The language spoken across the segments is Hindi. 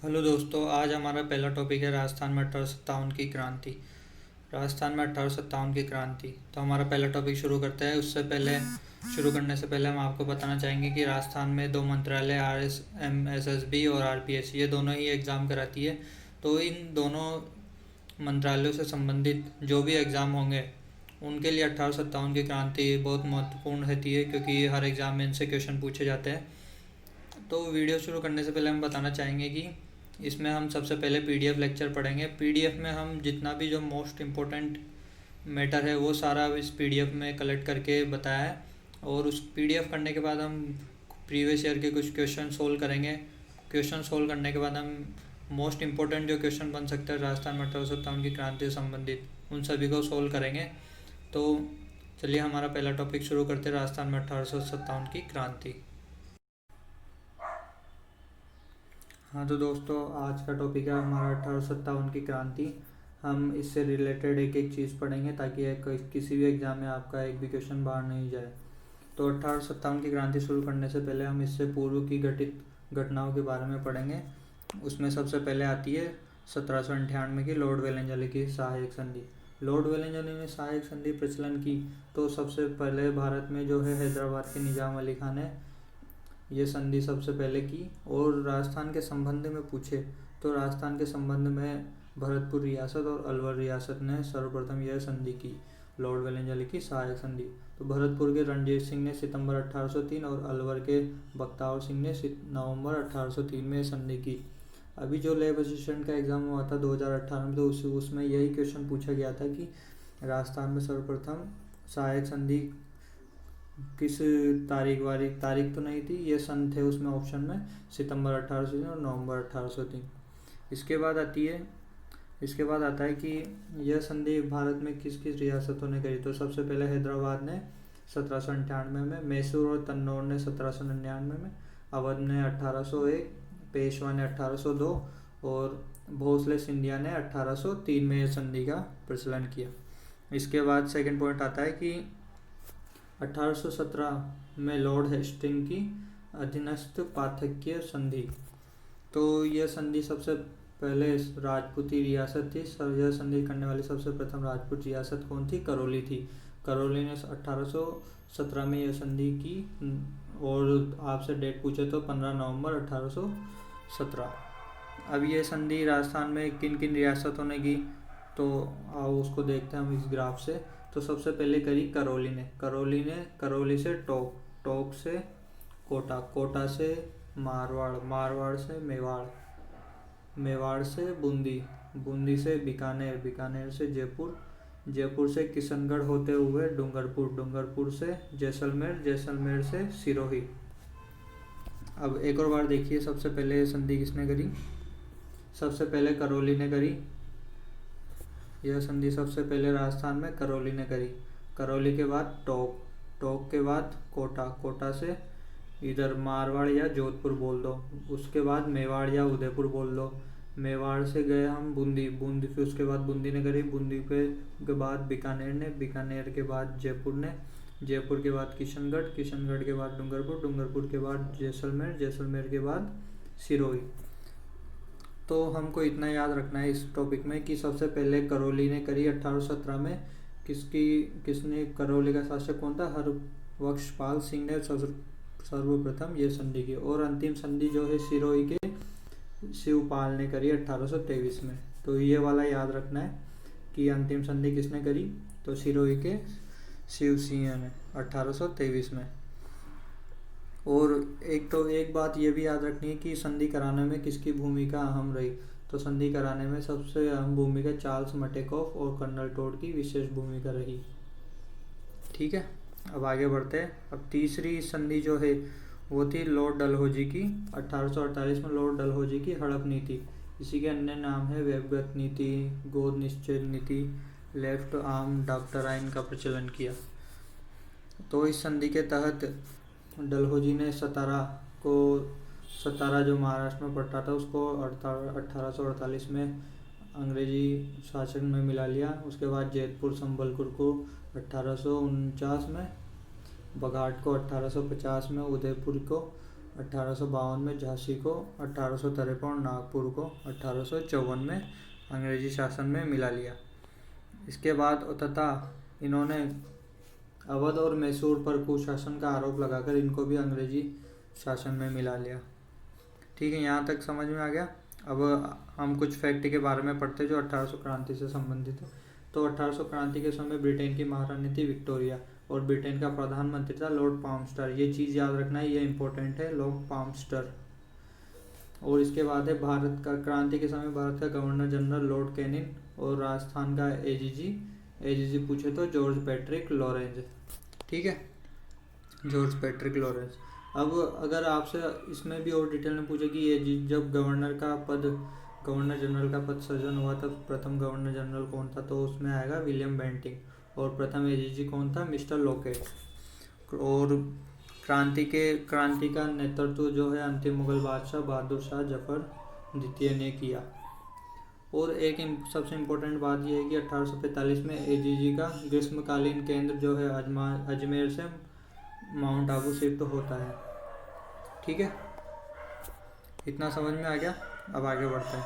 हेलो दोस्तों, आज हमारा पहला टॉपिक है राजस्थान में 1857 की क्रांति। राजस्थान में 1857 की क्रांति। तो हमारा पहला टॉपिक शुरू करते हैं। उससे पहले शुरू करने से पहले हम आपको बताना चाहेंगे कि राजस्थान में दो मंत्रालय RSMSSB और RPS ये दोनों ही एग्ज़ाम कराती है। तो इन दोनों मंत्रालयों से संबंधित जो भी एग्ज़ाम होंगे उनके लिए 1857 की क्रांति बहुत महत्वपूर्ण रहती है, क्योंकि हर एग्ज़ाम में इनसे क्वेश्चन पूछे जाते हैं। तो वीडियो शुरू करने से पहले हम बताना चाहेंगे कि इसमें हम सबसे पहले PDF लेक्चर पढ़ेंगे। PDF में हम जितना भी जो मोस्ट इम्पोर्टेंट मैटर है वो सारा इस PDF में कलेक्ट करके बताया है, और उस PDF करने के बाद हम प्रीवियस ईयर के कुछ क्वेश्चन सोल्व करेंगे। क्वेश्चन सोल्व करने के बाद हम मोस्ट इम्पोर्टेंट जो क्वेश्चन बन सकते हैं राजस्थान में 1857 की क्रांति से संबंधित, उन सभी को सोल्व करेंगे। तो चलिए हमारा पहला टॉपिक शुरू करते हैं, राजस्थान में 1857 की क्रांति। हाँ तो दोस्तों, आज का टॉपिक है हमारा 1857 की क्रांति। हम इससे रिलेटेड एक एक चीज़ पढ़ेंगे ताकि किसी भी एग्ज़ाम में आपका एक भी क्वेश्चन बाहर नहीं जाए। तो 1857 की क्रांति शुरू करने से पहले हम इससे पूर्व की घटित घटनाओं के बारे में पढ़ेंगे। उसमें सबसे पहले आती है 1798 की लॉर्ड वेलेंजली की सहायक संधि। लॉर्ड वेलेंजली ने सहायक संधि प्रचलन की तो सबसे पहले भारत में जो है हैदराबाद के निजाम अली खान ने ये संधि सबसे पहले की। और राजस्थान के संबंध में पूछे तो राजस्थान के संबंध में भरतपुर रियासत और अलवर रियासत ने सर्वप्रथम यह संधि की, लॉर्ड वेलेंजली की सहायक संधि। तो भरतपुर के रणजीत सिंह ने सितंबर 1803 और अलवर के बख्तावर सिंह ने नवंबर 1803 में संधि की। अभी जो लेब असिस्टेंट का एग्ज़ाम हुआ था 2018 में, तो उसमें यही क्वेश्चन पूछा गया था कि राजस्थान में सर्वप्रथम सहायक संधि किस तारीख तो नहीं थी, ये सन थे उसमें ऑप्शन में, सितंबर 1803 और नवंबर 1803। इसके बाद आता है कि यह संधि भारत में किस किस रियासतों ने करी। तो सबसे पहले हैदराबाद ने 1798 में, मैसूर और तन्नौर ने 1799 में, अवध ने 1801, पेशवा ने 1802 और भोसले सिंधिया ने 1803 में यह संधि का प्रचलन किया। इसके बाद सेकंड पॉइंट आता है कि 1817 में लॉर्ड हेस्टिंग की अधीनस्थ पाथक्य संधि। तो यह संधि सबसे पहले राजपूती रियासत थी। यह संधि करने वाली सबसे प्रथम राजपूत रियासत कौन थी? करौली थी। करौली ने 1817 में यह संधि की। और आपसे डेट पूछे तो 15 नवंबर 1817। अब यह संधि राजस्थान में किन किन रियासतों ने की, तो आओ उसको देखते हैं हम इस ग्राफ से। तो सबसे पहले करी करौली से टोक से कोटा से मारवाड़ से मेवाड़ से बूंदी से बीकानेर से जयपुर से किशनगढ़ होते हुए डूंगरपुर से जैसलमेर से सिरोही। अब एक और बार देखिए, सबसे पहले संधि किसने करी? सबसे पहले करौली ने करी। यह संधि सबसे पहले राजस्थान में करौली ने करी। करौली के बाद टोक के बाद कोटा से इधर मारवाड़ या जोधपुर बोल दो। उसके बाद मेवाड़ या उदयपुर बोल दो। मेवाड़ से गए हम बूंदी फिर उसके बाद बूंदी ने करी। बूंदी के बाद बीकानेर के बाद जयपुर के बाद किशनगढ़ के बाद डूंगरपुर के बाद जैसलमेर के बाद सिरोही। तो हमको इतना याद रखना है इस टॉपिक में कि सबसे पहले करौली ने करी 1817 में। किसने करौली का शासक कौन था? हरबख्शपाल सिंह ने सर्वप्रथम ये संधि की। और अंतिम संधि जो है सिरोही के शिवपाल ने करी 1823 में। तो ये वाला याद रखना है कि अंतिम संधि किसने करी, तो सिरोही के शिव सिंह ने 1823 में। और एक बात ये भी याद रखनी है कि संधि कराने में किसकी भूमिका अहम रही। तो संधि कराने में सबसे अहम भूमिका चार्ल्स मटेकॉफ और कर्नल टोड की विशेष भूमिका रही। ठीक है, अब आगे बढ़ते हैं। अब तीसरी संधि जो है वो थी लॉर्ड डलहौजी की। 1848 में लॉर्ड डलहौजी की हड़प नीति। इसी के अन्य नाम है वेबगत नीति, गोद निश्चय नीति, लेफ्ट आर्म डॉक्ट्राइन का प्रचलन किया। तो इस संधि के तहत डलहौजी ने सतारा जो महाराष्ट्र में पड़ता था उसको 1848 में अंग्रेजी शासन में मिला लिया। उसके बाद जैतपुर संबलपुर को 1849 में, बघाट को 1850 में, उदयपुर को 1852 में झांसी को, 1853 और नागपुर को 1854 में अंग्रेजी शासन में मिला लिया। इसके बाद तथा इन्होंने अवध और मैसूर पर कुशासन का आरोप लगाकर इनको भी अंग्रेजी शासन में मिला लिया। ठीक है, यहाँ तक समझ में आ गया। अब हम कुछ फैक्ट के बारे में पढ़ते हैं जो 1800 क्रांति से संबंधित है। तो 1800 क्रांति के समय ब्रिटेन की महारानी थी विक्टोरिया और ब्रिटेन का प्रधानमंत्री था लॉर्ड पाल्मस्टर। ये चीज़ याद रखना है, ये इंपॉर्टेंट है, लॉर्ड पाल्मस्टर। और इसके बाद है भारत का क्रांति के समय भारत का गवर्नर जनरल लॉर्ड कैनिंग और राजस्थान का एजीजी पूछे तो जॉर्ज पैट्रिक लॉरेंस। ठीक है, जॉर्ज पैट्रिक लॉरेंस। अब अगर आपसे इसमें भी और डिटेल में पूछे कि ये जब गवर्नर जनरल का पद सृजन हुआ तब प्रथम गवर्नर जनरल कौन था, तो उसमें आएगा विलियम बेंटिंग और प्रथम एजीजी कौन था, मिस्टर लॉकेट। और क्रांति का नेतृत्व जो है अंतिम मुगल बादशाह बहादुर शाह जफर द्वितीय ने किया। और एक सबसे इम्पोर्टेंट बात यह है कि 1845 में एजीजी का ग्रीष्मकालीन केंद्र जो है अजमेर से माउंट आबू शिफ्ट होता है। ठीक है, इतना समझ में आ गया। अब आगे बढ़ते हैं,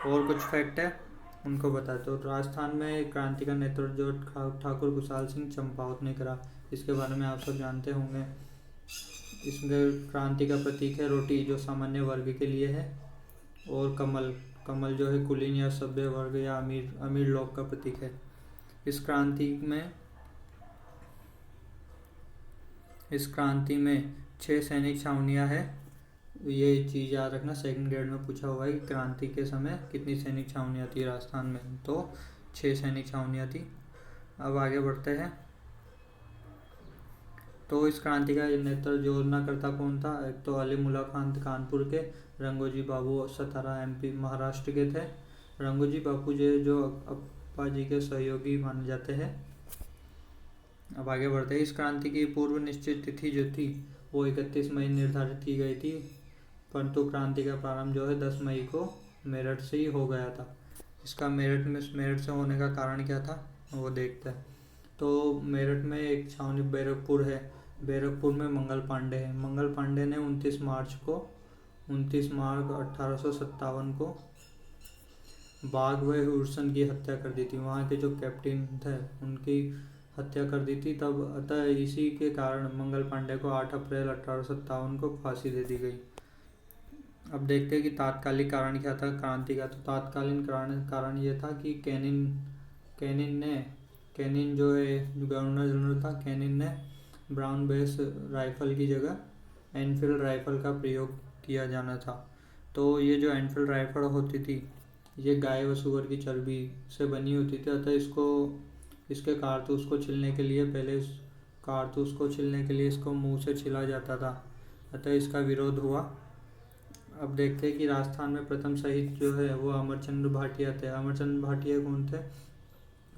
और कुछ फैक्ट है उनको बताते हो। तो राजस्थान में क्रांति का नेतृत्व जो ठाकुर कुशाल सिंह चंपावत ने करा, इसके बारे में आप सब जानते होंगे। इसमें क्रांति का प्रतीक है रोटी जो सामान्य वर्ग के लिए है, और कमल जो है कुलीन या सभ्य वर्ग या अमीर लोग का प्रतीक है। इस क्रांति में 6 सैनिक छावनियाँ हैं। ये चीज़ याद रखना, सेकंड ग्रेड में पूछा हुआ है कि क्रांति के समय कितनी सैनिक छावनियाँ थी राजस्थान में, तो 6 सैनिक छावनियाँ थी। अब आगे बढ़ते हैं। तो इस क्रांति का नेतृत्व योजनाकर्ता कौन था, एक तो अली मुल्ला खान कानपुर के, रंगोजी बाबू सतारा एमपी महाराष्ट्र के थे। रंगोजी बापू जो अप्पा जी के सहयोगी माने जाते हैं। अब आगे बढ़ते हैं। इस क्रांति की पूर्व निश्चित तिथि जो थी वो 31 मई निर्धारित की गई थी, परंतु क्रांति का प्रारंभ जो है 10 मई को मेरठ से ही हो गया था। इसका मेरठ से होने का कारण क्या था वो देखते हैं। तो मेरठ में एक छावनी बैरकपुर है, बैरकपुर में मंगल पांडे है। मंगल पांडे ने 29 मार्च 1857 को बाघ व हुरसन की हत्या कर दी थी। वहाँ के जो कैप्टन थे उनकी हत्या कर दी थी तब, अतः इसी के कारण मंगल पांडे को 8 अप्रैल 1857 को फांसी दे दी गई। अब देखते हैं कि तात्कालिक कारण क्या था क्रांति का। तो तात्कालीन कारण ये था कि कैनिन जो है गवर्नर जनरल था, कैनिन ने ब्राउन बेस राइफल की जगह एनफील्ड राइफल का प्रयोग किया जाना था। तो ये जो एनफील्ड राइफल होती थी ये गाय व सुअर की चर्बी से बनी होती थी, अतः इसके कारतूस को छिलने के लिए इसको मुंह से छिला जाता था, अतः इसका विरोध हुआ। अब देखते हैं कि राजस्थान में प्रथम शहीद जो है वो अमरचंद्र भाटिया थे। अमरचंद्र भाटिया कौन थे,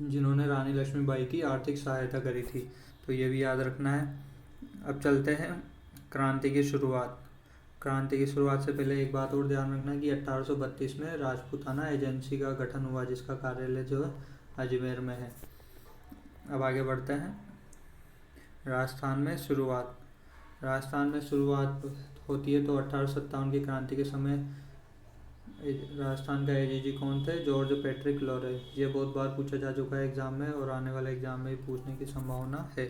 जिन्होंने रानी लक्ष्मीबाई की आर्थिक सहायता करी थी, तो ये भी याद रखना है। अब चलते हैं क्रांति की शुरुआत। क्रांति की शुरुआत से पहले एक बात और ध्यान रखना कि 1832 में राजपूताना एजेंसी का गठन हुआ, जिसका कार्यालय जो है अजमेर में है। अब आगे बढ़ते हैं। राजस्थान में शुरुआत होती है तो 1857 की क्रांति के समय राजस्थान का एजीजी कौन थे, जॉर्ज पैट्रिक लॉरेंस। ये बहुत बार पूछा जा चुका है एग्जाम में और आने वाले एग्जाम में भी पूछने की संभावना है।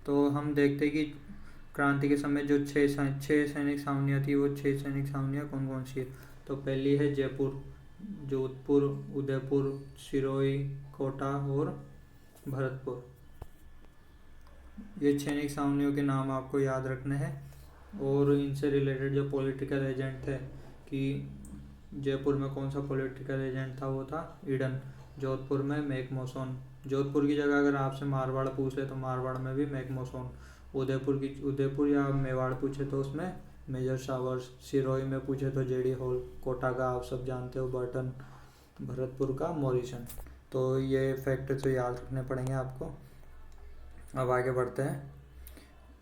तो हम देखते हैं कि क्रांति के समय जो 6 सैनिक छावनियाँ थी वो 6 सैनिक छावनियाँ कौन कौन सी है। तो पहली है जयपुर, जोधपुर, उदयपुर, सिरोही, कोटा और भरतपुर। ये सैनिक छावनियों के नाम आपको याद रखने हैं। और इनसे रिलेटेड जो पॉलिटिकल एजेंट थे कि जयपुर में कौन सा पॉलिटिकल एजेंट था, वो था ईडन। जोधपुर में मैकमोहन। जोधपुर की जगह अगर आपसे मारवाड़ पूछ ले तो मारवाड़ में भी मैकमोहन। उदयपुर या मेवाड़ पूछे तो उसमें मेजर शावर्स। सिरोही में पूछे तो जेडी हॉल। कोटा का आप सब जानते हो बर्टन। भरतपुर का मॉरिसन। तो ये फैक्ट तो याद रखने पड़ेंगे आपको। अब आगे बढ़ते हैं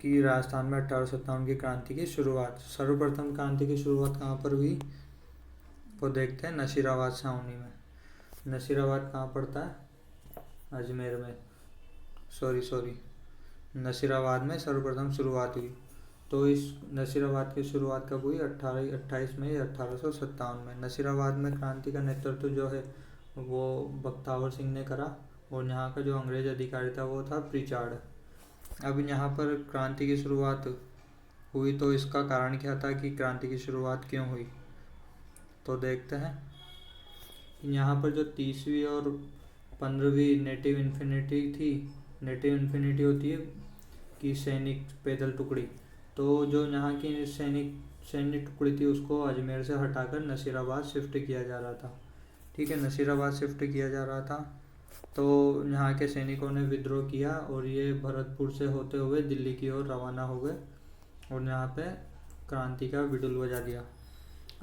कि राजस्थान में 1857 की क्रांति की शुरुआत। सर्वप्रथम क्रांति की शुरुआत कहाँ पर हुई वो देखते हैं, नसीराबाद छावनी में। नसीराबाद कहाँ पड़ता है, अजमेर में। सॉरी, नसीराबाद में सर्वप्रथम शुरुआत हुई। तो इस नसीराबाद की शुरुआत कब हुई? 28 मई 1857 में। नसीराबाद में क्रांति का नेतृत्व जो है वो बख्तावर सिंह ने करा, और यहाँ का जो अंग्रेज अधिकारी था वो था प्रिचार्ड। अब यहाँ पर क्रांति की शुरुआत हुई तो इसका कारण क्या था कि क्रांति की शुरुआत क्यों हुई, तो देखते हैं। यहाँ पर जो 30वीं और 15वीं नेटिव इन्फिनिटी थी, नेटिव इन्फिनिटी होती है कि सैनिक पैदल टुकड़ी, तो जो यहाँ की सैन्य टुकड़ी थी उसको अजमेर से हटाकर नसीराबाद शिफ्ट किया जा रहा था। ठीक है, नसीराबाद शिफ्ट किया जा रहा था। तो यहाँ के सैनिकों ने विद्रोह किया और ये भरतपुर से होते हुए दिल्ली की ओर रवाना हो गए और यहाँ पे क्रांति का बिगुल बजा दिया।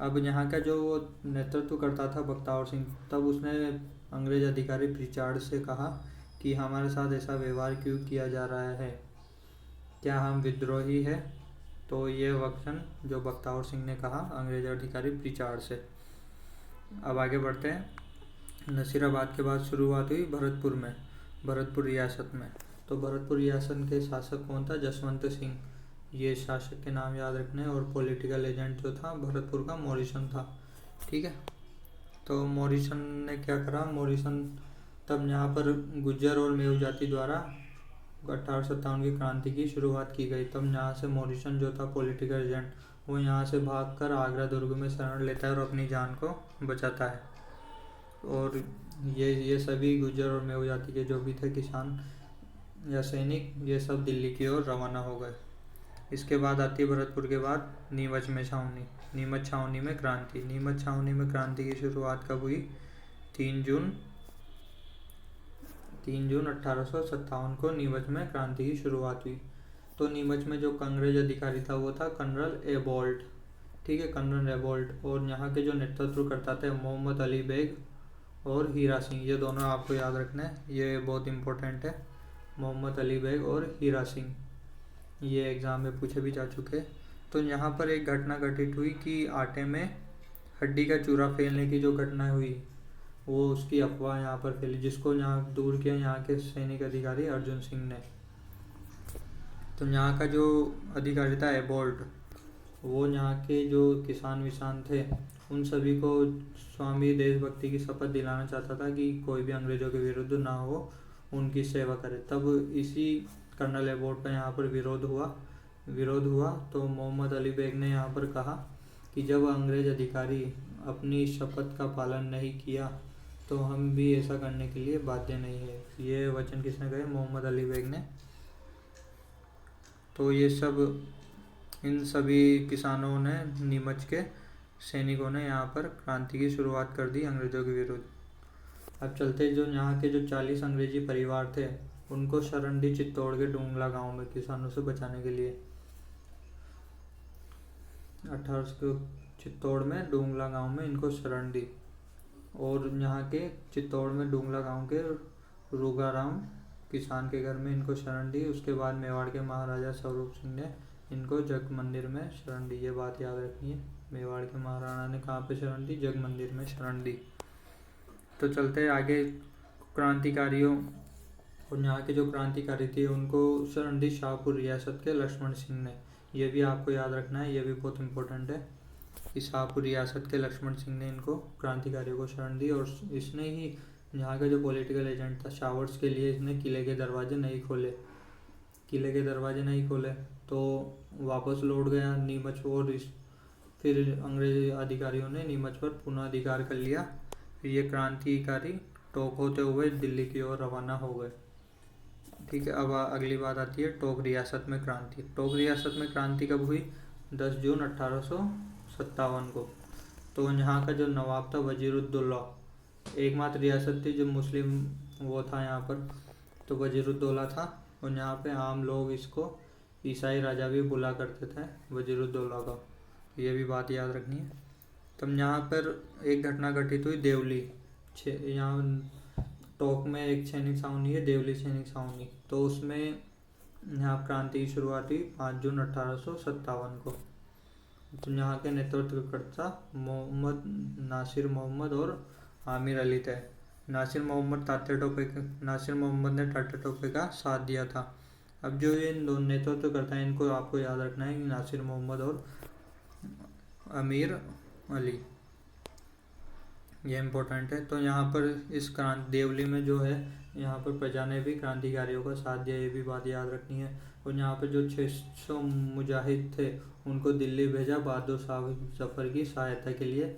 अब यहाँ का जो वो नेतृत्व करता था बख्तावर सिंह, तब उसने अंग्रेज अधिकारी प्रिचार्ड से कहा कि हमारे साथ ऐसा व्यवहार क्यों किया जा रहा है, क्या हम विद्रोही है? तो ये वचन जो बख्तावर सिंह ने कहा अंग्रेज अधिकारी प्रिचार्ड से। अब आगे बढ़ते हैं। नसीराबाद के बाद शुरुआत हुई भरतपुर में, भरतपुर रियासत में। तो भरतपुर रियासत के शासक कौन था? जसवंत सिंह, ये शासक के नाम याद रखने। और पॉलिटिकल एजेंट जो था भरतपुर का मॉरिसन था। ठीक है, तो मॉरिसन ने क्या करा? मॉरिसन तब यहाँ पर गुज्जर और मेव जाति द्वारा 1857 की क्रांति की शुरुआत की गई। तब यहाँ से मॉरिसन जो था पॉलिटिकल एजेंट, वो यहाँ से भागकर आगरा दुर्ग में शरण लेता है और अपनी जान को बचाता है। और ये सभी गुज्जर और मेव जाति के जो भी थे किसान या सैनिक, ये सब दिल्ली की ओर रवाना हो गए। इसके बाद आती है भरतपुर के बाद नीमच में छावनी। नीमच छावनी में क्रांति। नीमच छावनी में क्रांति की शुरुआत कब हुई? 3 जून 1857 को नीमच में क्रांति की शुरुआत हुई। तो नीमच में जो अंग्रेज अधिकारी था वो था कर्नल एबॉल्ट। ठीक है, कर्नल एबॉल्ट। और यहाँ के जो नेतृत्व करता थे मोहम्मद अली बेग और हीरा सिंह, ये दोनों आपको याद रखना है, ये बहुत इंपॉर्टेंट है। मोहम्मद अली बेग और हीरा सिंह, ये एग्ज़ाम में पूछे भी जा चुके। तो यहाँ पर एक घटना घटित हुई कि आटे में हड्डी का चूरा फैलने की जो घटना हुई, वो उसकी अफवाह यहाँ पर फैली, जिसको यहाँ दूर किया यहाँ के सैनिक अधिकारी अर्जुन सिंह ने। तो यहाँ का जो अधिकारी था एबॉल्ट, वो यहाँ के जो किसान विसान थे उन सभी को स्वामी देशभक्ति की शपथ दिलाना चाहता था कि कोई भी अंग्रेजों के विरुद्ध ना हो, उनकी सेवा करे। तब इसी कर्नल एबॉल्ट का यहाँ पर विरोध हुआ। तो मोहम्मद अली बेग ने यहाँ पर कहा कि जब अंग्रेज अधिकारी अपनी शपथ का पालन नहीं किया तो हम भी ऐसा करने के लिए बाध्य नहीं है। ये वचन किसने कहे? मोहम्मद अली बेग ने। तो ये सब, इन सभी किसानों ने, नीमच के सैनिकों ने यहाँ पर क्रांति की शुरुआत कर दी अंग्रेजों के विरुद्ध। अब चलते जो यहाँ के जो 40 अंग्रेजी परिवार थे उनको शरण दी चित्तौड़ के डूंगला गांव में किसानों से बचाने के लिए। 18 को चित्तौड़ में डूंगला गांव में इनको शरण दी। और यहाँ के चित्तौड़ में डूंगला गांव के रूगाराम किसान के घर में इनको शरण दी। उसके बाद मेवाड़ के महाराजा स्वरूप सिंह ने इनको जग मंदिर में शरण दी। ये बात याद रखनी है, मेवाड़ के महाराणा ने कहाँ पे शरण दी? जग मंदिर में शरण दी। तो चलते आगे क्रांतिकारियों, और यहाँ के जो क्रांतिकारी थे उनको शरण दी शाहपुर रियासत के लक्ष्मण सिंह ने। ये भी आपको याद रखना है, ये भी बहुत इंपॉर्टेंट है कि शाहपुर रियासत के लक्ष्मण सिंह ने इनको क्रांतिकारियों को शरण दी। और इसने ही यहाँ का जो पॉलिटिकल एजेंट था शावर्स के लिए इसने किले के दरवाजे नहीं खोले तो वापस लौट गया नीमच। और फिर अंग्रेज अधिकारियों ने नीमच पर पुनः अधिकार कर लिया। फिर ये क्रांतिकारी टोक होते हुए दिल्ली की ओर रवाना हो गए। ठीक है, अब अगली बात आती है टोक रियासत में क्रांति। टोक रियासत में क्रांति कब हुई? 10 जून 1857 को। तो यहाँ का जो नवाब था वजीरुद्दौला, एकमात्र रियासत थी जो मुस्लिम वो था यहाँ पर, तो वजीरुद्दौला था। और यहाँ पे आम लोग इसको ईसाई राजा भी बुला करते थे वजीरुद्दौला का, ये भी बात याद रखनी है। तब यहाँ पर एक घटना घटित हुई देवली, यहाँ टोक में एक सैनिक छावनी है देवली सैनिक छावनी। तो उसमें यहाँ क्रांति की शुरुआत हुई 5 जून 1857 को। तो यहाँ के नेतृत्वकर्ता नासिर मोहम्मद और आमिर अली थे। नासिर मोहम्मद ने टाटा टोपे का साथ दिया था। अब जो ये इन दोनों नेतृत्व करता है इनको आपको याद रखना है कि नासिर मोहम्मद और अमीर अली, ये इम्पोर्टेंट है। तो यहाँ पर इस क्रांति देवली में जो है यहाँ पर प्रजा ने भी क्रांतिकारियों का साथ दिया, ये भी बात याद रखनी है। और यहाँ पर जो 600 मुजाहिद थे उनको दिल्ली भेजा बहादुर शाह जफर की सहायता के लिए,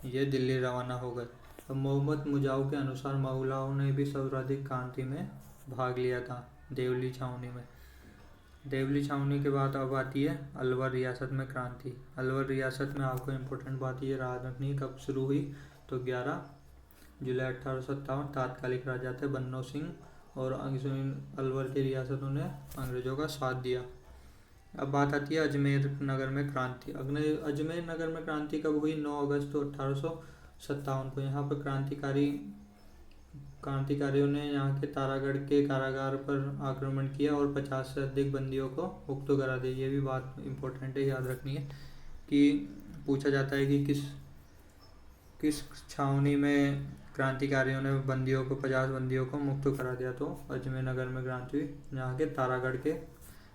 ये दिल्ली रवाना हो गए। अब मोहम्मद मुजाऊ के अनुसार मौलाओं ने भी सर्वाधिक क्रांति में भाग लिया था देवली छावनी में। देवली छावनी के बाद अब आती है अलवर रियासत में क्रांति। अलवर रियासत में आपको इम्पोर्टेंट बात ये याद रखनी कब शुरू हुई, तो 11 जुलाई 1857 तात्कालिक राजा थे बन्नो सिंह और अलवर की रियासतों ने अंग्रेजों का साथ दिया। अब बात आती है अजमेर नगर में क्रांति। अजमेर नगर में क्रांति कब हुई, 9 अगस्त 1857 को। यहाँ पर क्रांतिकारियों ने यहाँ के तारागढ़ के कारागार पर आक्रमण किया और 50 से अधिक बंदियों को मुक्त करा दिया। ये भी बात इम्पोर्टेंट है, याद रखनी है कि पूछा जाता है कि किस छावनी में क्रांतिकारियों ने बंदियों को 50 बंदियों को मुक्त करा दिया, तो अजमेर नगर में क्रांति हुई। यहाँ के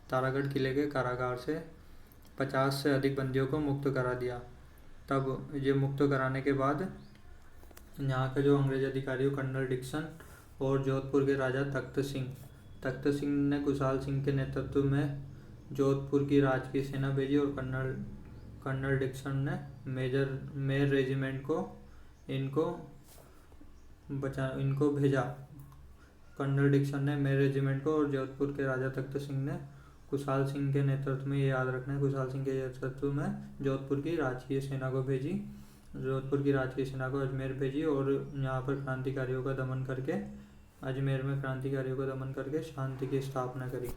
तारागढ़ किले के कारागार से 50 से अधिक बंदियों को मुक्त करा दिया। तब ये मुक्त कराने के बाद यहाँ के जो अंग्रेज अधिकारी कर्नल डिक्सन और जोधपुर के राजा तख्त सिंह ने कुशाल सिंह के नेतृत्व में जोधपुर की राजकीय सेना भेजी और कर्नल डिक्सन ने मेयर रेजिमेंट को इनको भेजा। कर्नल डिक्सन ने मेयर रेजिमेंट को और जोधपुर के राजा तख्त सिंह ने कुशाल सिंह के नेतृत्व में, ये याद रखना है, कुशाल सिंह के नेतृत्व में जोधपुर की राजकीय सेना को अजमेर भेजी और यहाँ पर क्रांतिकारियों का दमन करके अजमेर में क्रांतिकारियों को दमन करके शांति की स्थापना करी।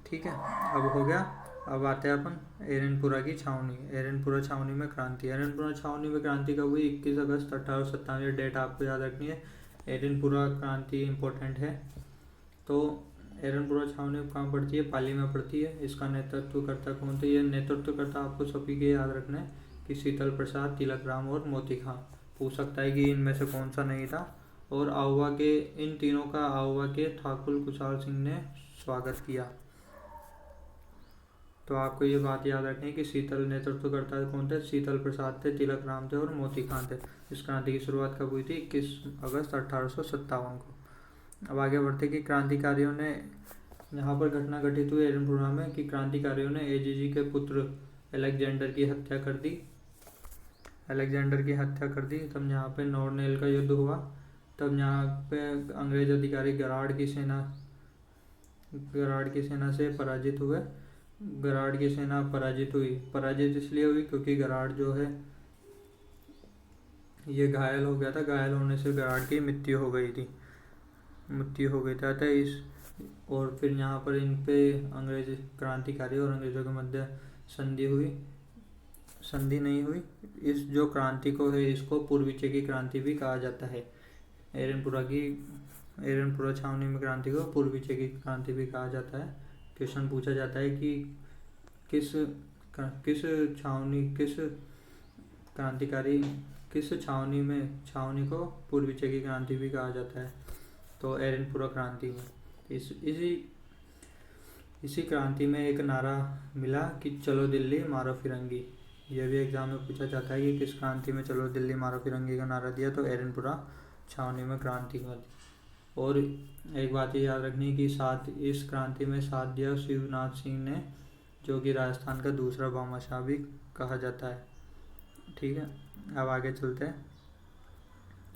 ठीक है, अब हो गया। अब आते हैं अपन एरनपुरा की छावनी। एरनपुरा छावनी में क्रांति। एरनपुरा छावनी में क्रांति कब हुई, 21 अगस्त 1857, डेट आपको याद रखनी है। एरनपुरा क्रांति इम्पोर्टेंट है। तो एरनपुरा छावनी कहाँ पड़ती है, पाली में पड़ती है। इसका नेतृत्वकर्ता कौन थे, ये नेतृत्वकर्ता आपको सभी के याद रखना है कि शीतल प्रसाद, तिलक राम और मोती खां। पूछ सकता है कि इनमें से कौन सा नहीं था। और इन तीनों का आउवा के ठाकुर कुशाल सिंह ने स्वागत किया। तो आपको ये बात याद रखनी है कि शीतल नेतृत्वकर्ता कौन थे, शीतल प्रसाद थे, तिलक राम थे और मोती खां थे। इस क्रांति की शुरुआत कब हुई थी, 21 अगस्त 1857 को। अब आगे बढ़ते कि क्रांतिकारियों ने, यहाँ पर घटना घटित हुई एरनपुरा में कि क्रांतिकारियों ने एजीजी के पुत्र अलेक्जेंडर की हत्या कर दी। तब यहाँ पे नौरनेल का युद्ध हुआ। तब यहाँ पे अंग्रेज अधिकारी गराड़ की सेना से पराजित हुए। गराड़ की सेना पराजित हुई। पराजित इसलिए हुई क्योंकि गराड़ जो है ये घायल हो गया था। घायल होने से गराड़ की मृत्यु हो गई थी। और फिर यहाँ पर इन पे अंग्रेज क्रांतिकारी और अंग्रेजों के मध्य संधि नहीं हुई। इस जो क्रांति को है इसको पूर्वी चेकी क्रांति भी कहा जाता है। एरनपुरा छावनी में क्रांति को पूर्वी चेकी क्रांति भी कहा जाता है। क्वेश्चन पूछा जाता है कि किस छावनी को पूर्वी चेकी क्रांति भी कहा जाता है, तो एरनपुरा क्रांति में। इसी क्रांति में एक नारा मिला कि चलो दिल्ली मारो फिरंगी। यह भी एग्जाम में पूछा जाता है कि किस क्रांति में चलो दिल्ली मारो फिरंगी का नारा दिया, तो एरनपुरा छावनी में क्रांति हुई। और एक बात ये याद रखनी कि इस क्रांति में साथ दिया शिवनाथ सिंह ने, जो कि राजस्थान का दूसरा बादशाह भी कहा जाता है। ठीक है, अब आगे चलते हैं।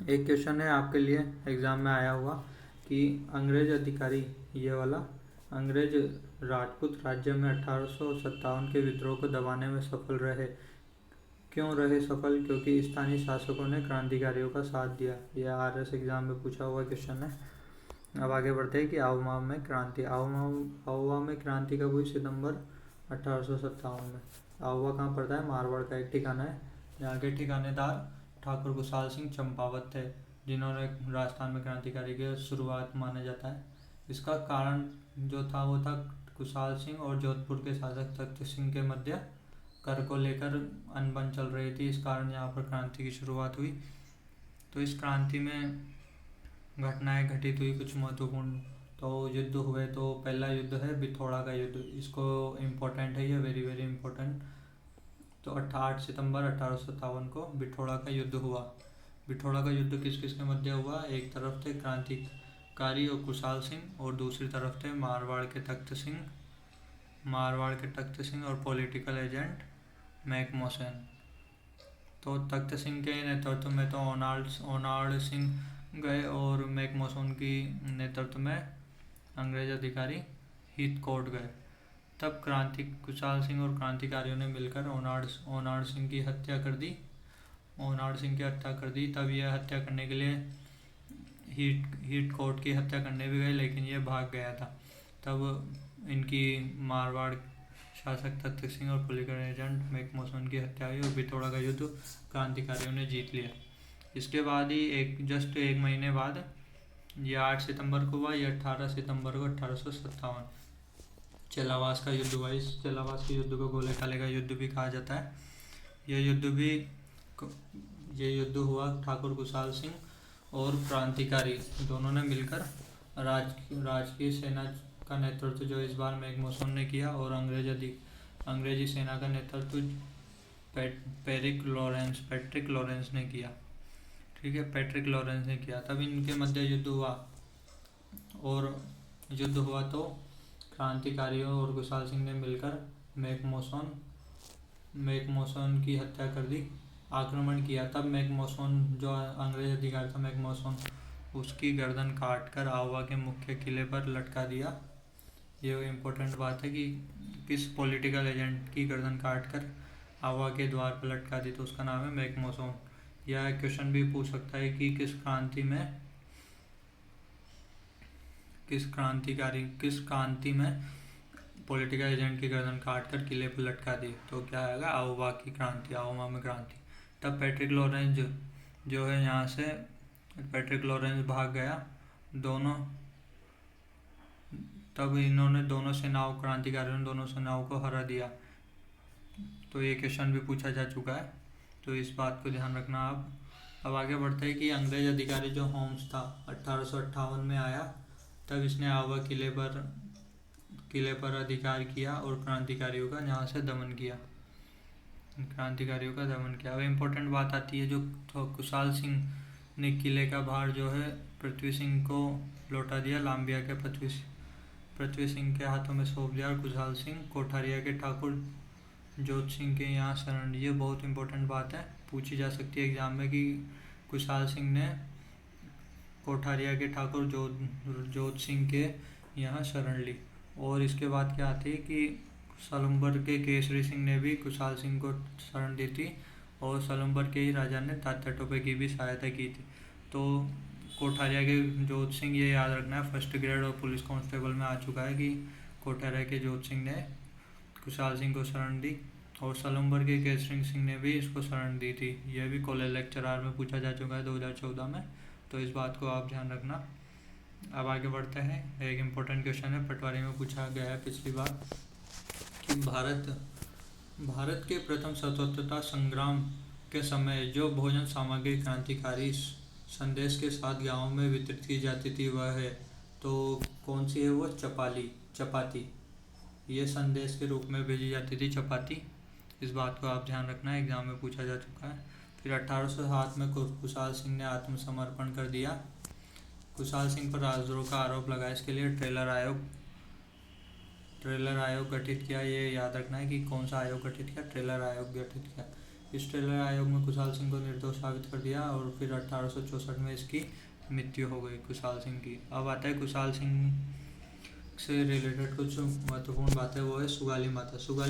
एक क्वेश्चन है आपके लिए एग्जाम में आया हुआ कि अंग्रेज अधिकारी, ये वाला, अंग्रेज राजपूत राज्य में 1857 के विद्रोह को दबाने में सफल रहे। क्यों रहे सफल, क्योंकि स्थानीय शासकों ने क्रांतिकारियों का साथ दिया। यह आरएस एग्जाम में पूछा हुआ क्वेश्चन है। अब आगे बढ़ते हैं कि आउवा में क्रांति। आउवा में क्रांति कब हुई, सितंबर 1857 में। आउवा कहाँ पड़ता है, मारवाड़ का एक ठिकाना है। यहाँ के ठिकानेदार ठाकुर कुशाल सिंह चंपावत थे, जिन्होंने राजस्थान में क्रांतिकारी की शुरुआत माना जाता है। इसका कारण जो था वो था कुशाल सिंह और जोधपुर के शासक तख्त सिंह के मध्य कर को लेकर अनबन चल रही थी। इस कारण यहाँ पर क्रांति की शुरुआत हुई। तो इस क्रांति में घटनाएं घटित हुई कुछ महत्वपूर्ण। तो युद्ध हुए, तो पहला युद्ध है बिथोड़ा का युद्ध, इसको इम्पोर्टेंट है ये, वेरी वेरी इम्पोर्टेंट। तो 8 सितंबर 1857 को बिठोड़ा का युद्ध हुआ। बिठोड़ा का युद्ध किस किस के मध्य हुआ? एक तरफ थे क्रांतिकारी और कुशाल सिंह, और दूसरी तरफ थे मारवाड़ के तख्त सिंह और पॉलिटिकल एजेंट मैकमोहन। तो तख्त सिंह के नेतृत्व में तो ओनार्ड सिंह गए, और मैकमोहन की नेतृत्व में अंग्रेज अधिकारी हीथकोट गए। तब कुशाल सिंह और क्रांतिकारियों ने मिलकर ओनार्ड सिंह की हत्या कर दी। तब यह हत्या करने के लिए हीथकोट की हत्या करने भी गए, लेकिन यह भाग गया था। तब इनकी मारवाड़ शासक तख्त सिंह और पॉलिटिकल एजेंट मैकमोहन की हत्या हुई और बिथोड़ा का युद्ध क्रांतिकारियों ने जीत लिया। इसके बाद ही जस्ट एक महीने बाद, यह 8 सितंबर को हुआ, यह 18 सितंबर को 1857 चेलावास का युद्ध हुआ। इस चेलावास के युद्ध को गोले काले का युद्ध भी कहा जाता है। यह युद्ध हुआ ठाकुर कुशाल सिंह और क्रांतिकारी दोनों ने मिलकर राजकीय सेना का नेतृत्व जो इस बार मैकमोहन ने किया, और अंग्रेजी सेना का नेतृत्व पैट्रिक लॉरेंस ने किया। ठीक है, पैट्रिक लॉरेंस ने किया। तब इनके मध्य युद्ध हुआ तो क्रांतिकारियों और कुशाल सिंह ने मिलकर मैकमोहन की हत्या कर दी, आक्रमण किया। तब मैकमोहन, जो अंग्रेज अधिकारी था मैकमोहन, उसकी गर्दन काटकर आवा के मुख्य किले पर लटका दिया। ये इम्पोर्टेंट बात है कि किस पॉलिटिकल एजेंट की गर्दन काटकर आवा के द्वार पर लटका दी, तो उसका नाम है मैकमोहन। यह क्वेश्चन भी पूछ सकता है कि किस क्रांति में पॉलिटिकल एजेंट की गर्दन काटकर किले पर लटका दी, तो क्या आएगा? आउवा में क्रांति। तब पैट्रिक लॉरेंस जो है यहाँ से पैट्रिक लॉरेंस भाग गया। तब इन्होंने क्रांतिकारियों ने दोनों सेनाओं को हरा दिया। तो ये क्वेश्चन भी पूछा जा चुका है, तो इस बात को ध्यान रखना आप। अब आगे बढ़ते हैं कि अंग्रेज अधिकारी जो होम्स था 1858 में आया, तब इसने आवा किले पर अधिकार किया और क्रांतिकारियों का यहाँ से दमन किया। अब इम्पोर्टेंट बात आती है, जो कुशाल सिंह ने किले का भार जो है पृथ्वी सिंह को लौटा दिया, लांबिया के पृथ्वी सिंह के हाथों में सौंप दिया, और कुशाल सिंह कोठारिया के ठाकुर जोत सिंह के यहाँ शरण ली। ये बहुत इंपॉर्टेंट बात है, पूछी जा सकती है एग्जाम में कि कुशाल सिंह ने कोठारिया के ठाकुर जोत सिंह के यहाँ शरण ली। और इसके बाद क्या आती है कि सलुम्बर के केसरी सिंह ने भी कुशाल सिंह को शरण दी थी, और सलुम्बर के ही राजा ने तात्या टोपे की भी सहायता की थी। तो कोठारिया के जोत सिंह, ये याद रखना है, फर्स्ट ग्रेड और पुलिस कांस्टेबल में आ चुका है कि कोठारिया के जोत सिंह ने कुशाल सिंह को शरण दी, और सलुम्बर के केसरी सिंह ने भी इसको शरण दी थी। यह भी कॉलेज लेक्चर आर में पूछा जा चुका है 2014 में, तो इस बात को आप ध्यान रखना। अब आगे बढ़ते हैं, एक इम्पोर्टेंट क्वेश्चन है, पटवारी में पूछा गया है पिछली बार, कि भारत के प्रथम स्वतंत्रता संग्राम के समय जो भोजन सामग्री क्रांतिकारी संदेश के साथ गाँव में वितरित की जाती थी वह है, तो कौन सी है वो? चपाती। ये संदेश के रूप में भेजी जाती थी, चपाती। इस बात को आप ध्यान रखना, एग्जाम में पूछा जा चुका है। फिर 1807 में कुशाल सिंह ने आत्मसमर्पण कर दिया। कुशाल सिंह पर राजद्रोह का आरोप लगा, इसके लिए ट्रेलर आयोग गठित किया। ये याद रखना है कि कौन सा आयोग गठित किया? ट्रेलर आयोग गठित किया। इस ट्रेलर आयोग में कुशाल सिंह को निर्दोष साबित कर दिया, और फिर 1864 में इसकी मृत्यु हो गई कुशाल सिंह की। अब आता है कुशाल सिंह से रिलेटेड कुछ महत्वपूर्ण बातें, वो है सुगाली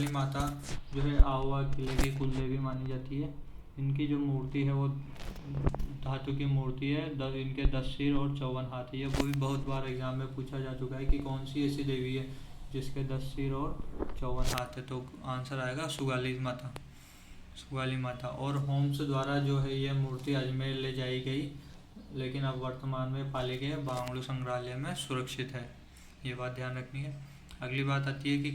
माता जो है आवा किले की कुलदेवी मानी जाती है। इनकी जो मूर्ति है वो धातु की मूर्ति है, इनके 10 सिर और 54 हाथ है। ये भी बहुत बार एग्जाम में पूछा जा चुका है कि कौन सी ऐसी देवी है जिसके 10 सिर और 54 हाथ है, तो आंसर आएगा सुगाली माता। और होम्स द्वारा जो है ये मूर्ति अजमेर ले जाई गई, लेकिन अब वर्तमान में पाली गई बांग्लू संग्रहालय में सुरक्षित है। ये बात ध्यान रखनी है। अगली बात आती है कि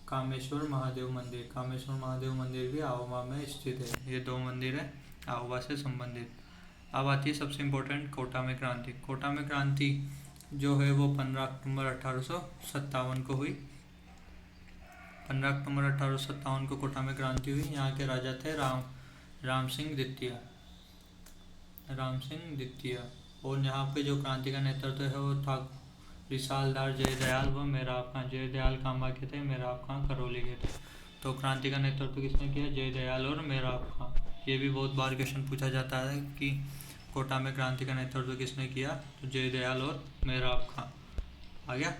कामेश्वर महादेव मंदिर भी आहोमा में स्थित है। ये 2 मंदिर है आहोमा से संबंधित। अब आती है सबसे इम्पोर्टेंट कोटा में क्रांति जो है वो 15 अक्टूबर 1857 को हुई। 15 अक्टूबर 1857 को कोटा में क्रांति हुई। यहाँ के राजा थे राम सिंह द्वितीय। और यहाँ पे जो क्रांति का नेतृत्व है वो था रिसालदार जयदयाल व मेराब खां। जयदयाल कांबा के थे, मेराब खां करौली के थे। तो क्रांति का नेतृत्व किसने किया? जयदयाल और मेराब खां। ये भी बहुत बार क्वेश्चन पूछा जाता है कि कोटा में क्रांति का नेतृत्व किसने किया? तो जयदयाल और मेराब खां। आ गया।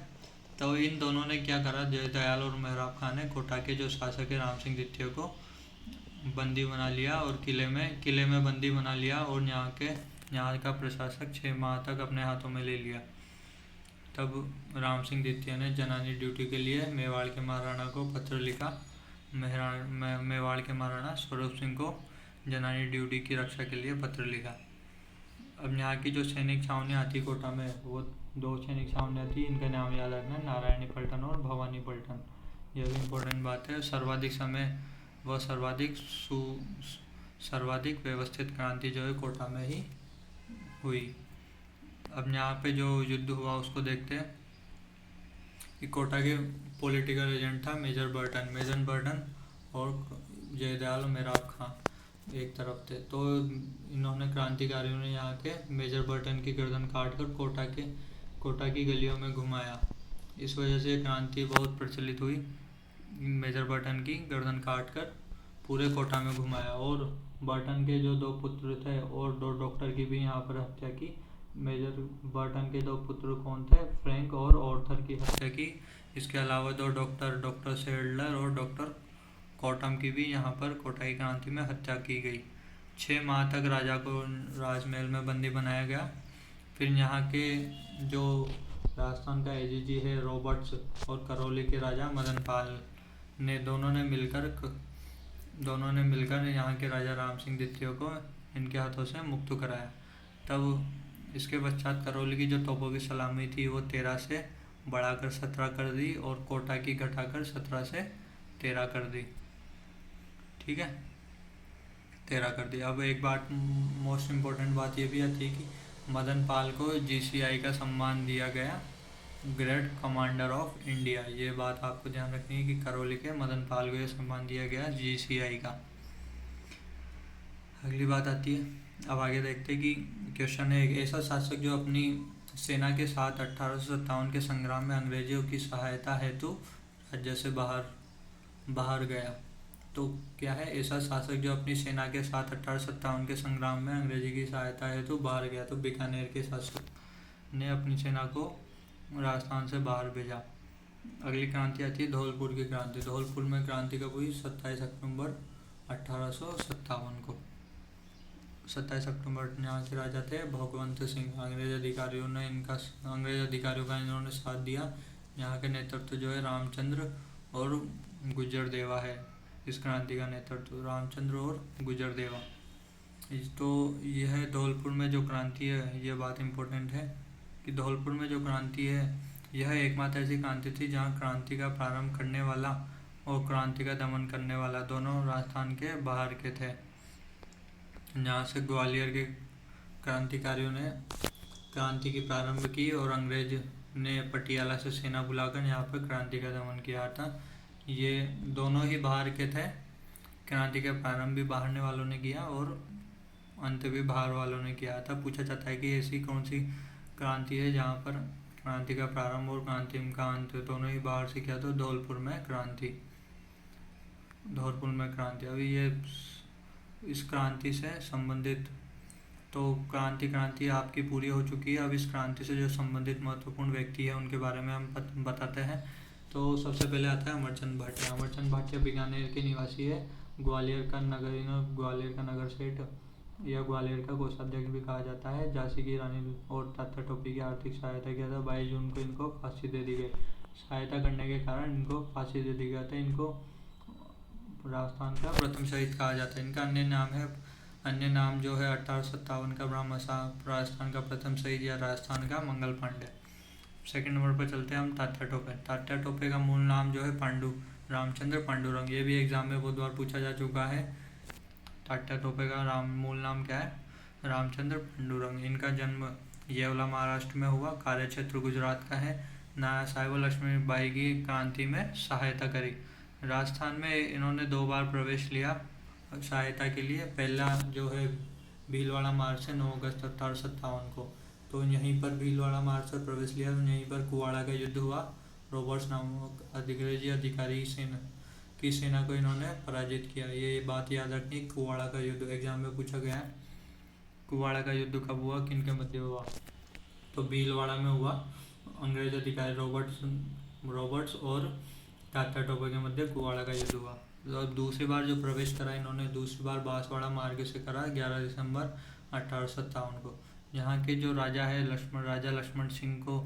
तो इन दोनों ने क्या करा? जयदयाल और मेहराब खां ने कोटा के जो शासक है राम सिंह द्वितीय को बंदी बना लिया और किले में बंदी बना लिया और यहाँ का प्रशासक 6 माह तक अपने हाथों में ले लिया। तब राम सिंह द्वितीय ने जनानी ड्यूटी के लिए मेवाड़ के महाराणा को पत्र लिखा। मेवाड़ के महाराणा स्वरूप सिंह को जनानी ड्यूटी की रक्षा के लिए पत्र लिखा। अब यहाँ की जो सैनिक छावनी आती कोटा में, वो 2 सैनिक छावनी थी। इनका नाम याद रखना, नारायणी पलटन और भवानी पलटन। यह भी इम्पोर्टेंट बात है। सर्वाधिक व्यवस्थित क्रांति जो है कोटा में ही हुई। अब यहाँ पे जो युद्ध हुआ उसको देखते हैं कि कोटा के पॉलिटिकल एजेंट था मेजर बर्टन और जयदयाल और मेराब खां एक तरफ थे। तो इन्होंने क्रांतिकारियों ने यहाँ के मेजर बर्टन की गर्दन काट कर कोटा की गलियों में घुमाया। इस वजह से क्रांति बहुत प्रचलित हुई। मेजर बर्टन की गर्दन काट कर पूरे कोटा में घुमाया। और बर्टन के जो 2 पुत्र थे और 2 डॉक्टर की भी यहाँ पर हत्या की। मेजर बर्टन के 2 पुत्र कौन थे? फ्रैंक और ऑर्थर की हत्या की। इसके अलावा 2 डॉक्टर सेडलर और डॉक्टर कॉटम की भी यहाँ पर कोटा की क्रांति में हत्या की गई। 6 माह तक राजा को राजमहल में बंदी बनाया गया। फिर यहाँ के जो राजस्थान का एजीजी है रॉबर्ट्स और करौली के राजा मदन पाल ने दोनों ने मिलकर यहाँ के राजा राम सिंह द्वितीय को इनके हाथों से मुक्त कराया। तब इसके पश्चात करौली की जो तोपों की सलामी थी वो 13 से बढ़ाकर 17 कर दी और कोटा की घटाकर 17 से 13 कर दी। ठीक है, 13 कर दी। अब एक बात, मोस्ट इम्पोर्टेंट बात ये भी आती है कि मदन पाल को GCI का सम्मान दिया गया, ग्रेट कमांडर ऑफ इंडिया। ये बात आपको ध्यान रखनी है कि करौली के मदन पाल को ये सम्मान दिया गया GCI का। अगली बात आती है, अब आगे देखते हैं कि क्वेश्चन है, एक ऐसा शासक जो अपनी सेना के साथ 1857 के संग्राम में अंग्रेजों की सहायता हेतु राज्य से बाहर गया। तो क्या है? ऐसा शासक जो अपनी सेना के साथ 1857 के संग्राम में अंग्रेजी की सहायता हेतु बाहर गया। तो बीकानेर के शासक ने अपनी सेना को राजस्थान से बाहर भेजा। अगली क्रांति आती है धौलपुर की क्रांति। धौलपुर में क्रांति कब हुई? 27 अक्टूबर 1857 को। 27 अक्टूबर यहाँ के राजा थे भगवंत सिंह। अंग्रेज अधिकारियों का इन्होंने साथ दिया। यहाँ के नेतृत्व जो है रामचंद्र और गुजरदेवा है। इस क्रांति का नेतृत्व रामचंद्र और गुजरदेवा। तो यह धौलपुर में जो क्रांति है, ये बात इम्पोर्टेंट है कि धौलपुर में जो क्रांति है यह एकमात्र ऐसी क्रांति थी जहाँ क्रांति का प्रारंभ करने वाला और क्रांति का दमन करने वाला दोनों राजस्थान के बाहर के थे। यहाँ से ग्वालियर के क्रांतिकारियों ने क्रांति की प्रारंभ की और अंग्रेज ने पटियाला से सेना बुलाकर यहाँ पर क्रांति का दमन किया था। ये दोनों ही बाहर के थे। क्रांति का प्रारंभ भी बाहरने वालों ने किया और अंत भी बाहर वालों ने किया था। पूछा जाता है कि ऐसी कौन सी क्रांति है जहाँ पर क्रांति का प्रारंभ और क्रांति का अंत दोनों ही बाहर से किया? तो धौलपुर में क्रांति। अभी ये इस क्रांति से संबंधित, तो क्रांति आपकी पूरी हो चुकी है। अब इस क्रांति से जो संबंधित महत्वपूर्ण व्यक्ति है उनके बारे में हम बताते हैं। तो सबसे पहले आता है अमरचंद भाटिया। अमरचंद भाटिया बीकानेर के निवासी है। ग्वालियर का नगर सेठ या ग्वालियर का कोषाध्यक्ष भी कहा जाता है। झांसी की रानी और तात्या टोपे की आर्थिक सहायता किया था। 22 जून को इनको फांसी दे दी गई। सहायता करने के कारण इनको फांसी दे दी गया था। इनको राजस्थान का प्रथम शहीद कहा जाता है। इनका अन्य नाम जो है 1857 का ब्रह्म साहब, राजस्थान का प्रथम शहीद या राजस्थान का मंगल पांडे। सेकंड नंबर पर चलते हैं हम तात्या टोपे। तात्या टोपे का मूल नाम जो है रामचंद्र पांडुरंग। ये भी एग्जाम में बहुत बार पूछा जा चुका है। तात्या टोपे का मूल नाम क्या है? रामचंद्र पांडुरंग। इनका जन्म ये वाला महाराष्ट्र में हुआ। कार्य क्षेत्र गुजरात का है। नाना साहेब लक्ष्मीबाई की क्रांति में सहायता करी। राजस्थान में इन्होंने 2 बार प्रवेश लिया सहायता के लिए। पहला जो है भीलवाड़ा मार्च से 9 अगस्त 1857 को, तो यहीं पर भीलवाड़ा मार्च से प्रवेश लिया। तो यहीं पर कुवाड़ा का युद्ध हुआ। रॉबर्ट्स नामक अंग्रेजी अधिकारी की सेना को इन्होंने पराजित किया। ये बात याद रखनी, कुवाड़ा का युद्ध एग्जाम में पूछा गया है। कुवाड़ा का युद्ध कब हुआ, किन के मध्य हुआ? तो भीलवाड़ा में हुआ। अंग्रेज अधिकारी रॉबर्ट्स और तात्या टोपे के मध्य कुवाड़ा का युद्ध हुआ। तो दूसरी बार जो प्रवेश करा इन्होंने, दूसरी बार बांसवाड़ा मार्ग से करा 11 दिसंबर 1857 को। यहाँ के जो राजा है राजा लक्ष्मण सिंह को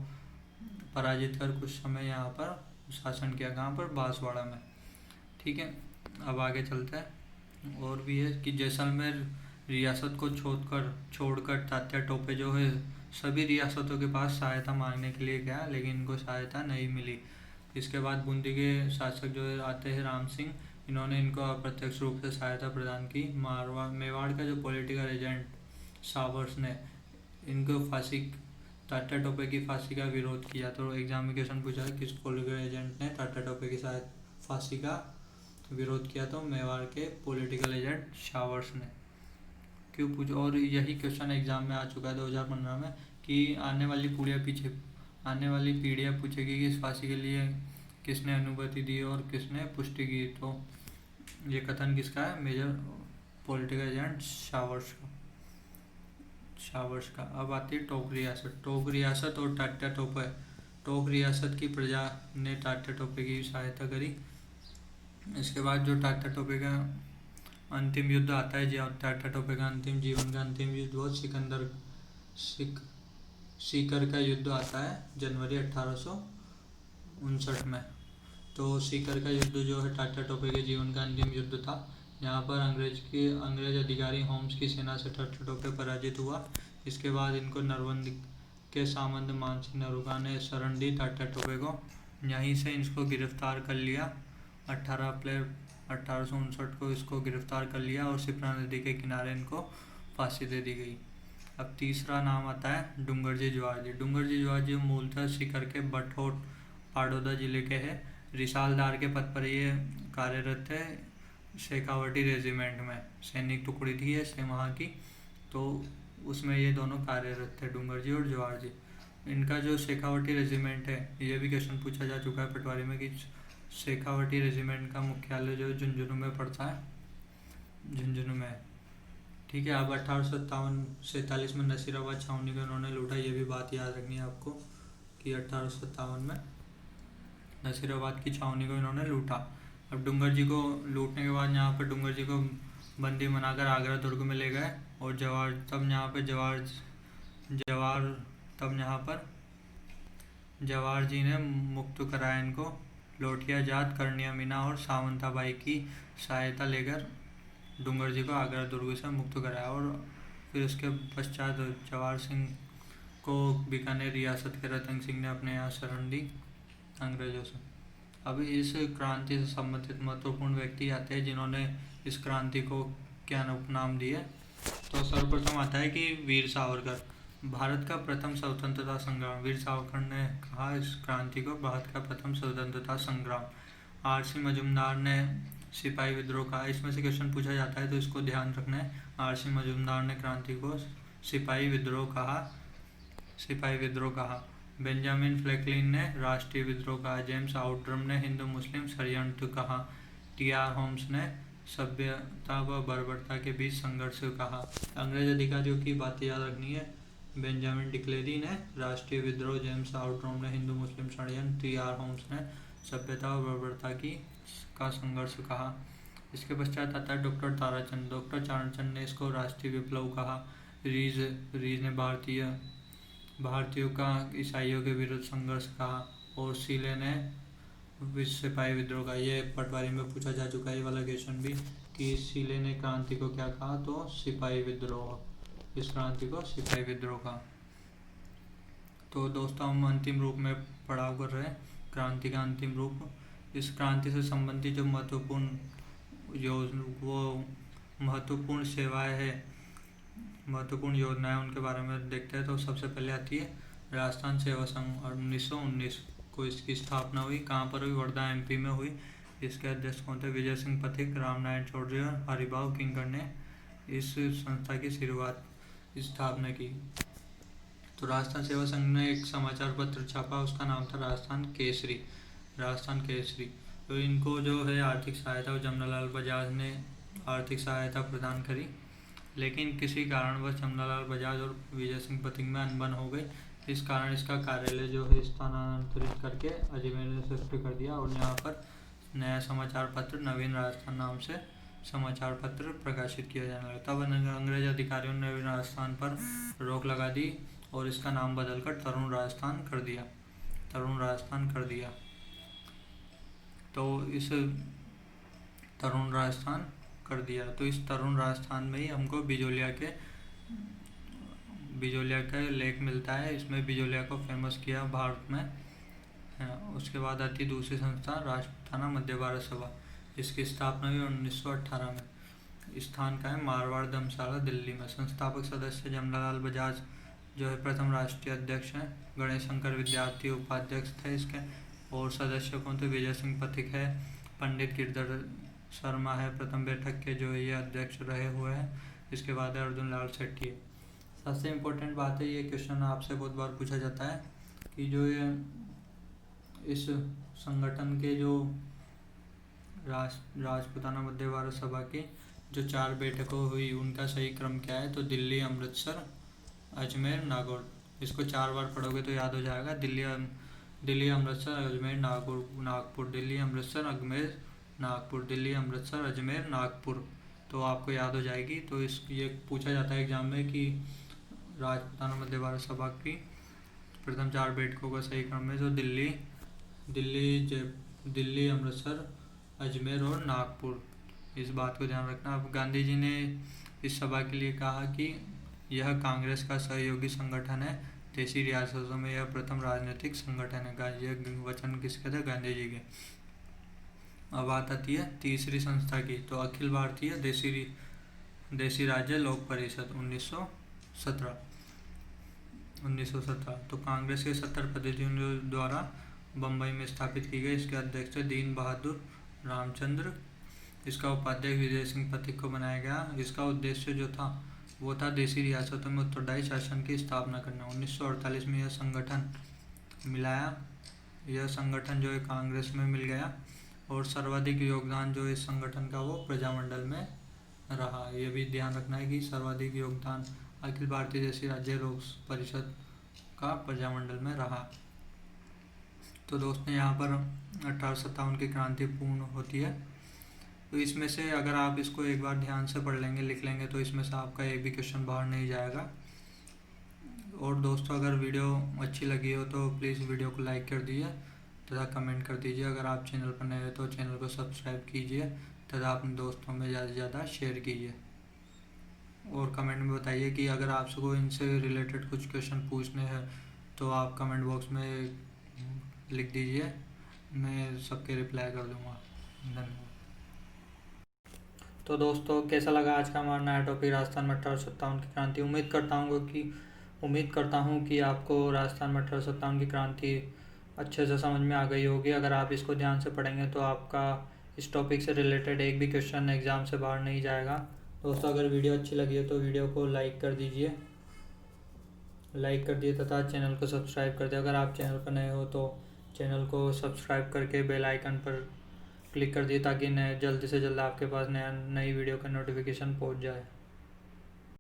पराजित कर कुछ समय यहाँ पर शासन किया। कहाँ पर? बांसवाड़ा में। ठीक है, अब आगे चलते हैं। और भी है कि जैसलमेर रियासत को छोड़कर तात्या टोपे जो है सभी रियासतों के पास सहायता मांगने के लिए गया, लेकिन इनको सहायता नहीं मिली। इसके बाद बूंदी के शासक जो आते हैं राम सिंह, इन्होंने इनको अप्रत्यक्ष रूप से सहायता प्रदान की। मेवाड़ का जो पॉलिटिकल एजेंट सावर्स ने इनको तात्या टोपे की फांसी का विरोध किया। तो एग्जाम में क्वेश्चन पूछा है किस पॉलिटिकल एजेंट ने तात्या टोपे की फांसी का विरोध किया? तो मेवाड़ के पॉलिटिकल एजेंट सावर्स ने। क्यों पूछा? और यही क्वेश्चन एग्जाम में आ चुका है 2015 में कि आने वाली पीढ़ियाँ पूछेगी कि इस फांसी के लिए किसने अनुमति दी और किसने पुष्टि की। तो ये कथन किसका है? मेजर पॉलिटिकल एजेंट सावर्स का। अब आती है टोक रियासत और तात्या टोपे। टोक रियासत की प्रजा ने तात्या टोपे की सहायता करी। इसके बाद जो तात्या टोपे का अंतिम युद्ध आता है, जो तात्या टोपे का जीवन का अंतिम युद्ध वो सीकर का युद्ध आता है जनवरी 1859 में। तो सीकर का युद्ध जो है तात्या टोपे के जीवन का अंतिम युद्ध था। यहाँ पर अंग्रेज अधिकारी होम्स की सेना से तात्या टोपे पराजित हुआ। इसके बाद इनको नरवंद के सामंत मानसिंह नरूका ने शरण दी तात्या टोपे को। यहीं से इसको गिरफ्तार कर लिया। 18 अप्रैल 1859 को इसको गिरफ्तार कर लिया और शिप्रा नदी के किनारे इनको फांसी दे दी गई। अब तीसरा नाम आता है डूंगरजी ज्वार जी मूलतः सीकर के बठोट पाडोदा जिले के हैं। रिसालदार के पद पर ये कार्यरत थे। शेखावटी रेजिमेंट में सैनिक टुकड़ी थी ये वहाँ की, तो उसमें ये दोनों कार्यरत थे, डूंगरजी और ज्वार जी। इनका जो शेखावटी रेजिमेंट है, ये भी क्वेश्चन पूछा जा चुका है पटवारी में कि शेखावटी रेजिमेंट का मुख्यालय जो झुंझुनू में पड़ता है, झुंझुनू में। ठीक है, अब 1847 में नसीराबाद छावनी को इन्होंने लूटा। ये भी बात याद रखनी है आपको कि 1857 में नसीराबाद की छावनी को इन्होंने लूटा। अब डूंगर जी को लूटने के बाद यहाँ पर डूंगर जी को बंदी बनाकर आगरा दुर्ग में ले गए और जवाहर जी ने मुक्त कराया इनको। लोटिया जाट कर्णिया मीना और सावंताबाई की सहायता लेकर डूंगर जी को आगरा दुर्ग से मुक्त कराया। और फिर उसके पश्चात जवाहर सिंह को बीकानेर रियासत के रतन सिंह ने अपने यहाँ शरण दी अंग्रेजों से। अब इस क्रांति से संबंधित महत्वपूर्ण व्यक्ति आते हैं जिन्होंने इस क्रांति को क्या उपनाम दिए। तो सर्वप्रथम आता है कि वीर सावरकर, भारत का प्रथम स्वतंत्रता संग्राम। वीर सावरकर ने कहा इस क्रांति को भारत का प्रथम स्वतंत्रता संग्राम। आरसी मजूमदार ने सिपाही विद्रोह कहा। इसमें से क्वेश्चन पूछा जाता है तो इसको ध्यान रखना है। आरसी मजूमदार ने क्रांति को सिपाही विद्रोह कहा। बेंजामिन फ्रैंकलिन ने राष्ट्रीय विद्रोह कहा। जेम्स आउटरम ने हिंदू मुस्लिम षड्यंत्र कहा। टी.आर. होम्स ने सभ्यता व बर्बरता के बीच संघर्ष कहा। अंग्रेज अधिकारियों की बातें याद रखनी है। बेंजामिन डिक्लेरी ने राष्ट्रीय विद्रोह, जेम्स आउटरम ने हिंदू मुस्लिम षड्यंत्र, टी.आर. होम्स ने सभ्यता व बर्बरता का संघर्ष कहा। इसके पश्चात आता है डॉक्टर ताराचंद। डॉक्टर ताराचंद ने इसको राष्ट्रीय विप्लव कहा। रीज ने भारतीयों का ईसाइयों के विरुद्ध संघर्ष कहा और सीले ने विश्व सिपाही विद्रोह का। ये पटवारी में पूछा जा चुका है ये वाला क्वेश्चन भी कि सीले ने क्रांति को क्या कहा, तो सिपाही विद्रोह। इस क्रांति को सिपाही विद्रोह कहा। तो दोस्तों हम अंतिम रूप में पड़ाव कर रहे हैं, क्रांति का अंतिम रूप। इस क्रांति से संबंधित जो महत्वपूर्ण सेवाएं है महत्वपूर्ण योजनाएं उनके बारे में देखते हैं। तो सबसे पहले आती है राजस्थान सेवा संघ, और 1919 को इसकी स्थापना हुई। कहाँ पर हुई? वर्धा एमपी में हुई। इसके अध्यक्ष कौन थे? विजय सिंह पथिक, रामनारायण चौधरी और हरिभाऊ किंकर ने इस संस्था की स्थापना की। तो राजस्थान सेवा संघ ने एक समाचार पत्र छापा, उसका नाम था राजस्थान केसरी। तो इनको जो है आर्थिक सहायता, जमनालाल बजाज ने आर्थिक सहायता प्रदान करी, लेकिन किसी कारणवश जमनालाल बजाज और विजय सिंह पथिक में अनबन हो गई। इस कारण इसका कार्यालय जो है स्थानांतरित करके अजमेर में शिफ्ट कर दिया, और यहाँ पर नया समाचार पत्र नवीन राजस्थान नाम से समाचार पत्र प्रकाशित किया जाने लगा। तब अंग्रेज अधिकारियों ने नवीन राजस्थान पर रोक लगा दी और इसका नाम बदलकर तरुण राजस्थान कर दिया। तो इस तरुण राजस्थान में ही हमको बिजोलिया का लेख मिलता है। इसमें बिजोलिया को फेमस किया भारत में। उसके बाद आती दूसरी संस्था राजपूताना मध्य भारत सभा। इसकी स्थापना हुई 1918 में। स्थान का है मारवाड़ धर्मशाला दिल्ली में। संस्थापक सदस्य जमनालाल बजाज जो है प्रथम राष्ट्रीय अध्यक्ष हैं। गणेश शंकर विद्यार्थी उपाध्यक्ष थे इसके, और सदस्य कौन थे? विजय सिंह पथिक है, पंडित गिरधर शर्मा है प्रथम बैठक के जो ये अध्यक्ष रहे हुए हैं। इसके बाद है अर्जुन लाल शेट्टी। सबसे इम्पोर्टेंट बात है, ये क्वेश्चन आपसे बहुत बार पूछा जाता है कि जो ये इस संगठन के जो राजपूताना मध्य भारत सभा की जो 4 बैठकों हुई उनका सही क्रम क्या है? तो दिल्ली, अमृतसर, अजमेर, नागौर। इसको 4 बार पढ़ोगे तो याद हो जाएगा। दिल्ली, अमृतसर, अजमेर, नागपुर, दिल्ली, अमृतसर, अजमेर, नागपुर। तो आपको याद हो जाएगी। तो ये पूछा जाता है एग्जाम में कि राजपूताना मध्य भारत सभा की प्रथम 4 बैठकों का सही क्रम है। तो दिल्ली, अमृतसर, अजमेर और नागपुर। इस बात को ध्यान रखना। अब गांधी जी ने इस सभा के लिए कहा कि यह कांग्रेस का सहयोगी संगठन है। देशी रियासतों में यह प्रथम राजनीतिक संगठन है। यह वचन किसके थे? गांधी जी के। अब बात आती है तीसरी संस्था की, तो अखिल भारतीय देशी राज्य लोक परिषद 1917। तो कांग्रेस के 70 प्रतिनिधियों द्वारा बम्बई में स्थापित की गई। इसके अध्यक्ष थे दीन बहादुर रामचंद्र। इसका उपाध्यक्ष विजय सिंह पथिक को बनाया गया। इसका उद्देश्य जो था वो था देशी रियासतों में उत्तरदायी शासन की स्थापना करना। 1948 में यह संगठन जो है कांग्रेस में मिल गया, और सर्वाधिक योगदान जो इस संगठन का वो प्रजामंडल में रहा। ये भी ध्यान रखना है कि सर्वाधिक योगदान अखिल भारतीय देशी राज्य लोक परिषद का प्रजामंडल में रहा। तो दोस्तों यहाँ पर 1857 की क्रांति पूर्ण होती है। तो इसमें से अगर आप इसको एक बार ध्यान से पढ़ लेंगे, लिख लेंगे, तो इसमें से आपका एक भी क्वेश्चन बाहर नहीं जाएगा। और दोस्तों अगर वीडियो अच्छी लगी हो तो प्लीज़ वीडियो को लाइक कर दीजिए तथा कमेंट कर दीजिए। अगर आप चैनल पर नए हो तो चैनल को सब्सक्राइब कीजिए तथा अपने दोस्तों में ज़्यादा से ज़्यादा शेयर कीजिए। और कमेंट में बताइए कि अगर आपको इनसे रिलेटेड कुछ क्वेश्चन पूछने हैं तो आप कमेंट बॉक्स में लिख दीजिए, मैं सबके रिप्लाई कर दूँगा। धन्यवाद। तो दोस्तों कैसा लगा आज का हमारा नया टॉपिक राजस्थान में 1857 की क्रांति। उम्मीद करता हूँ कि आपको राजस्थान में 1857 की क्रांति अच्छे से समझ में आ गई होगी। अगर आप इसको ध्यान से पढ़ेंगे तो आपका इस टॉपिक से रिलेटेड एक भी क्वेश्चन एग्ज़ाम से बाहर नहीं जाएगा। दोस्तों अगर वीडियो अच्छी लगी हो तो वीडियो को लाइक कर दीजिए तथा चैनल को सब्सक्राइब कर दिए। अगर आप चैनल पर नए हो तो चैनल को सब्सक्राइब करके बेल आइकन पर क्लिक कर दिए ताकि जल्द से जल्द आपके पास नई वीडियो का नोटिफिकेशन पहुंच जाए।